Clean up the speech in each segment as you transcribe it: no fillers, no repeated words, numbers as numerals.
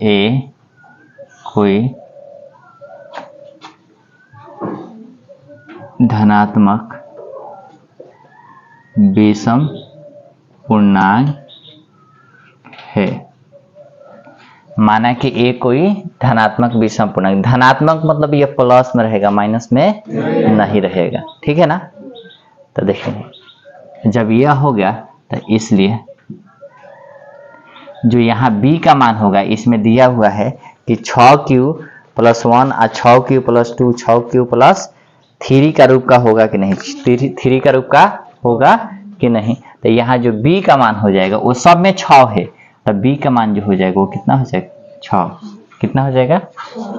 ए कोई धनात्मक विषम पूर्णांक है। माना कि ए कोई धनात्मक विषम पूर्णांक, धनात्मक मतलब ये प्लस में रहेगा, माइनस में नहीं रहेगा, ठीक है ना। तो देखिए जब यह हो गया तो इसलिए जो यहाँ b का मान होगा, इसमें दिया हुआ है कि 6q + 1 और 6q + 2 6q + 3 का रूप का होगा कि नहीं, 3 का रूप का होगा कि नहीं। तो यहाँ जो b का मान हो जाएगा वो सब में 6 है, तो b का मान जो हो जाएगा वो कितना हो जाएगा, 6। कितना हो जाएगा,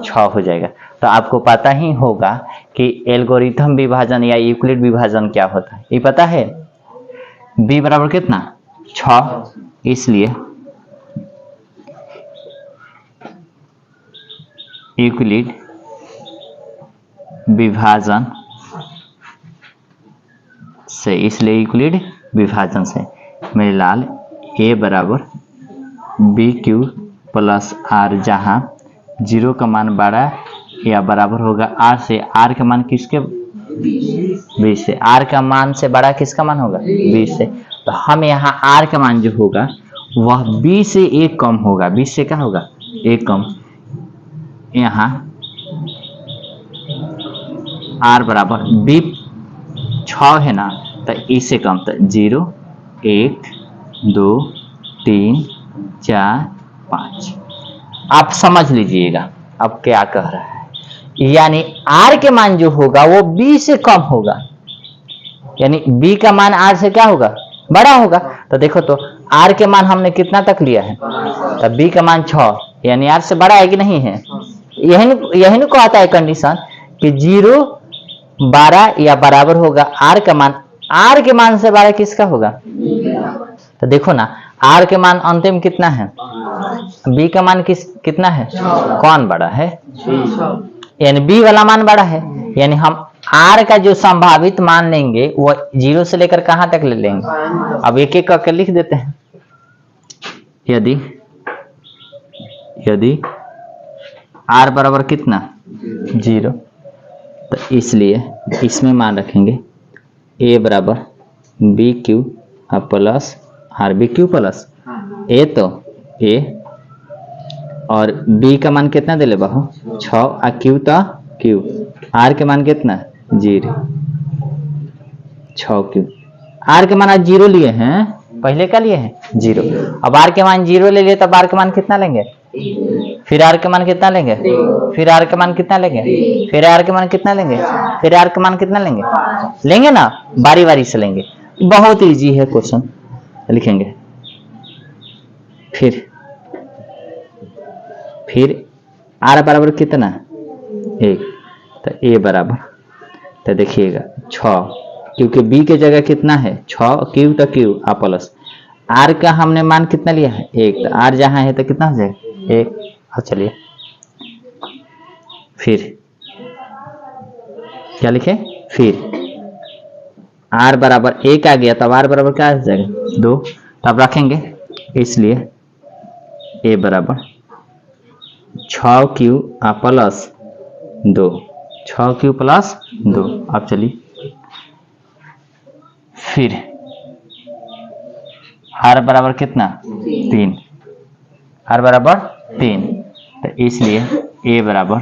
6 हो जाएगा। तो आपको पता ही होगा कि एल्गोरिथम विभाजन या यूक्लिड विभाजन क्या होता है, ये पता है। b बराबर कितना, 6, इसलिए यूक्लिड विभाजन से, इसलिए यूक्लिड विभाजन से मेरे लाल a बराबर BQ + R, जहाँ 0 का मान बड़ा या बराबर होगा r से। r का मान किसके, 20 से। r का मान से बड़ा किसका मान होगा, 20 से। तो हम यहाँ r का मान जो होगा वह 20 से 1 कम होगा, 20 से क्या होगा, 1 कम। यहाँ r बराबर b 6 है ना, तो इससे कम, तो 0 1 2 3 4 5। आप समझ लीजिएगा अब क्या कह रहा है, यानी r के मान जो होगा वो b से कम होगा, यानी b का मान r से क्या होगा, बड़ा होगा। तो देखो तो r के मान हमने कितना तक लिया है, तो b का मान 6, यानी r से बड़ा है कि नहीं है। यही को आता है कंडीशन कि 0 12 या बराबर होगा r का मान, r के मान से बड़ा किसका होगा। तो देखो ना r के मान अंतिम कितना है, b का मान कितना है, कौन बड़ा है, यानी b वाला मान बड़ा है। यानी हम r का जो संभावित मान लेंगे वो 0 से लेकर कहां तक ले लेंगे। अब एक एक करके लिख देते हैं। यदि r बराबर कितना, 0, तो इसलिए इसमें मान रखेंगे a बराबर BQ + R, BQ + a, तो a और b का मान कितना दे ले बाहु, 6, और q तो q, r के मान कितना, 0, 6q। r के मान आज 0 लिए हैं, पहले का लिए हैं 0। अब r के मान 0 ले लिए, तब r के मान कितना लेंगे, फिर r के मान कितना लेंगे, फिर r के मान कितना लेंगे, फिर r के मान कितना लेंगे, फिर r के मान कितना लेंगे ना, बारी बारी से लेंगे। बहुत इजी है क्वेश्चन, लिखेंगे। फिर r बराबर कितना, 1, तो a बराबर, तो देखिएगा 6, क्योंकि b के जगह कितना है 6, q तो q आ प्लस r का हमने मान कितना लिया है 1, तो r जहां है तो कितना हो जाएगा 1। और चलिए फिर क्या लिखे, फिर r बराबर 1 आ गया, तब r बराबर क्या आ जाएगा 2, तब रखेंगे। इसलिए a बराबर 6q + 2, 6q + 2। अब चलिए फिर r बराबर कितना 3, r बराबर 3, तो इसलिए a बराबर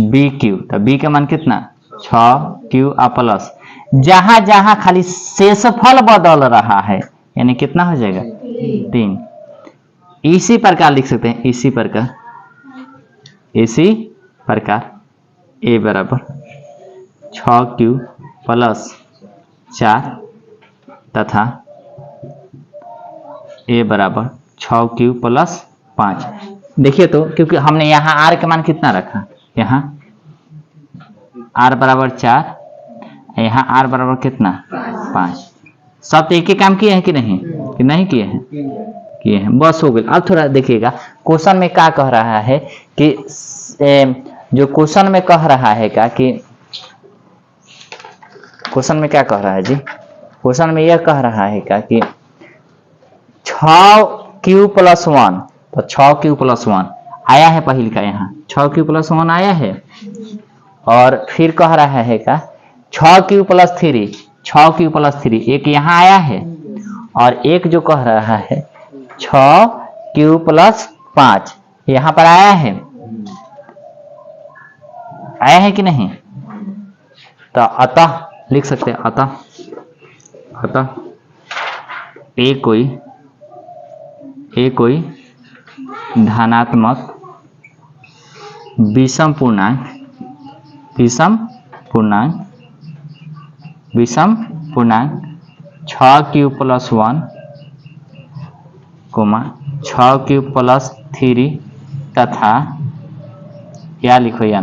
BQ, तो b का मान कितना 6q + जहां जहां खाली शेषफल बदल रहा है, यानी कितना हो जाएगा 3। इसी प्रकार लिख सकते हैं, इसी प्रकार a बराबर 6q + 4 तथा a बराबर 6q + 5। देखिए तो, क्योंकि हमने यहाँ r का मान कितना रखा, यहाँ r बराबर 4, यहाँ r बराबर कितना 5। सब तो एक ही काम किए हैं कि नहीं, किए हैं, किए हैं, बस हो गए। अब थोड़ा देखिएगा क्वेश्चन में क्या कह रहा है कि जो क्वेश्चन में कह रहा है कि क्वेश्चन में क्या कह रहा है जी, क्वेश्चन में यह कह रहा है कि 6q + 1, तो 6q + 1 आया है पहिल का यहाँ 6q+1 आया है, और फिर कह रहा है का 6q+3, 6q+3 एक यहाँ आया है, और एक जो कह रहा है 6q+5 यहाँ पर आया है कि नहीं? तो अतः लिख सकते हैं अतः ए कोई धनात्मक विषम पूर्णांक 6q+1, 6q+3 तथा या लिखो या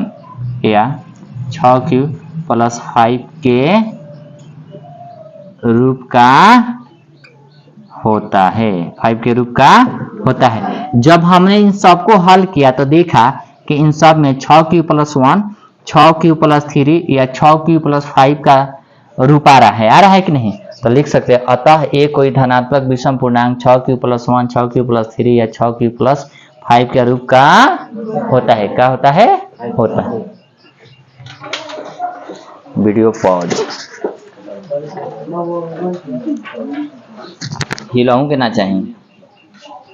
6q+5 के रूप का होता है, 5 के रूप का होता है। जब हमने इन सब को हल किया तो देखा कि इन सब में 6q+1, 6q+3 या 6q+5 का रूप आ रहा है कि नहीं? तो लिख सकते हैं अतः ए कोई धनात्मक विषम पूर्णांक 6q+1, 6q+3 या 6q+5 के रूप का होता है। क्या होता है? होता है। Video pause. हिलाऊं कि ना चाहिए?